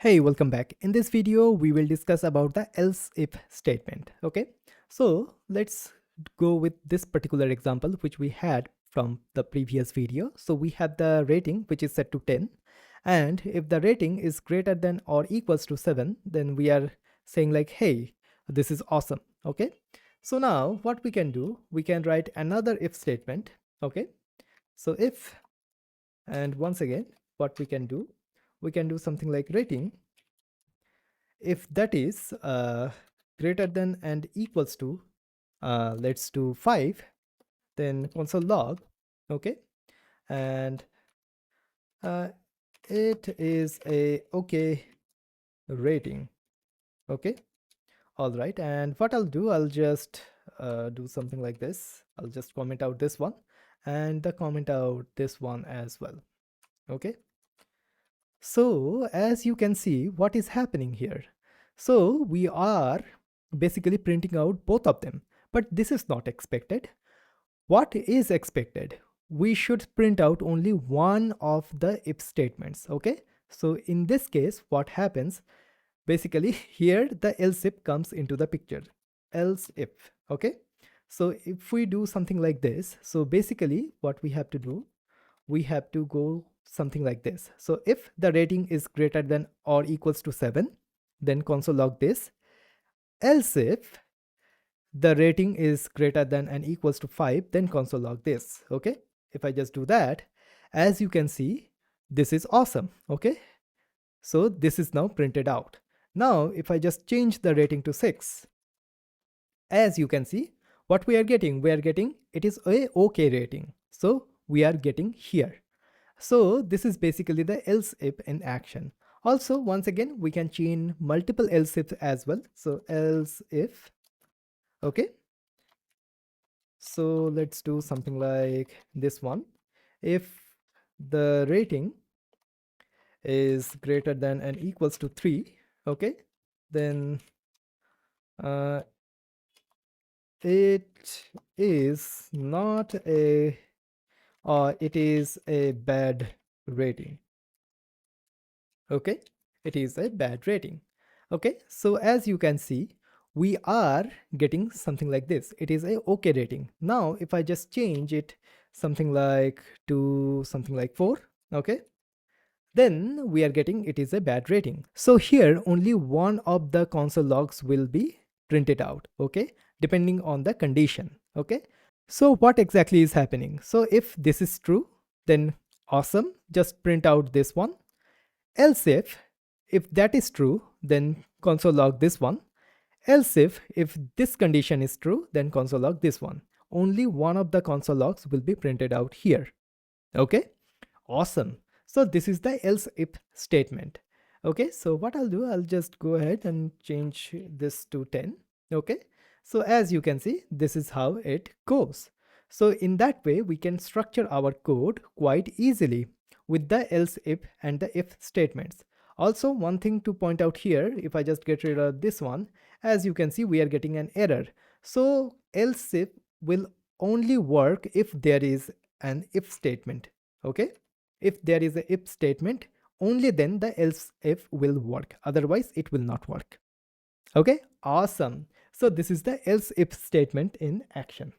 Hey, welcome back. In this video, we will discuss about the else if statement. Okay, so let's go with this particular example which we had from the previous video. So we have the rating which is set to 10, and if the rating is greater than or equals to 7, then we are saying like, hey, this is awesome. Okay, so now what we can do, we can write another if statement. Okay, so if, and once again what we can do something like rating. If that is greater than and equals to, let's do 5, then console log. Okay, and it is a okay rating. Okay, all right, and what I'll do, I'll just do something like this. I'll just comment out this one and the comment out this one as well. Okay, so as you can see what is happening here, so we are basically printing out both of them, but this is not expected. What is expected? We should print out only one of the if statements. Okay, so in this case what happens, basically here the else if comes into the picture, else if. Okay, so if we do something like this, so basically what we have to do, we have to go something like this. So if the rating is greater than or equals to 7, then console log this. Else if the rating is greater than and equals to 5, then console log this. Okay, if I just do that, as you can see, this is awesome. Okay, so this is now printed out. Now if I just change the rating to 6, as you can see what we are getting, it is a okay rating. So we are getting here. So this is basically the else if in action. Also, once again, we can chain multiple else if as well. So else if. Okay, so let's do something like this one. If the rating is greater than and equals to 3, okay, then it is not a, or it is a bad rating. Okay, it is a bad rating. Okay, so as you can see, we are getting something like this. It is a okay rating. Now if I just change it something like to something like 4, okay, then we are getting it is a bad rating. So here only one of the console logs will be printed out, okay, depending on the condition. Okay, so what exactly is happening? So if this is true, then awesome, just print out this one. Else if that is true, then console log this one. Else if this condition is true, then console log this one. Only one of the console logs will be printed out here. Okay, awesome. So this is the else if statement. Okay, so what I'll do, I'll just go ahead and change this to 10. Okay, so as you can see, this is how it goes. So in that way, we can structure our code quite easily with the else if and the if statements. Also, one thing to point out here, if I just get rid of this one, as you can see, we are getting an error. So else if will only work if there is an if statement. Okay, if there is a if statement, only then the else if will work, otherwise it will not work. Okay, awesome. So this is the else if statement in action.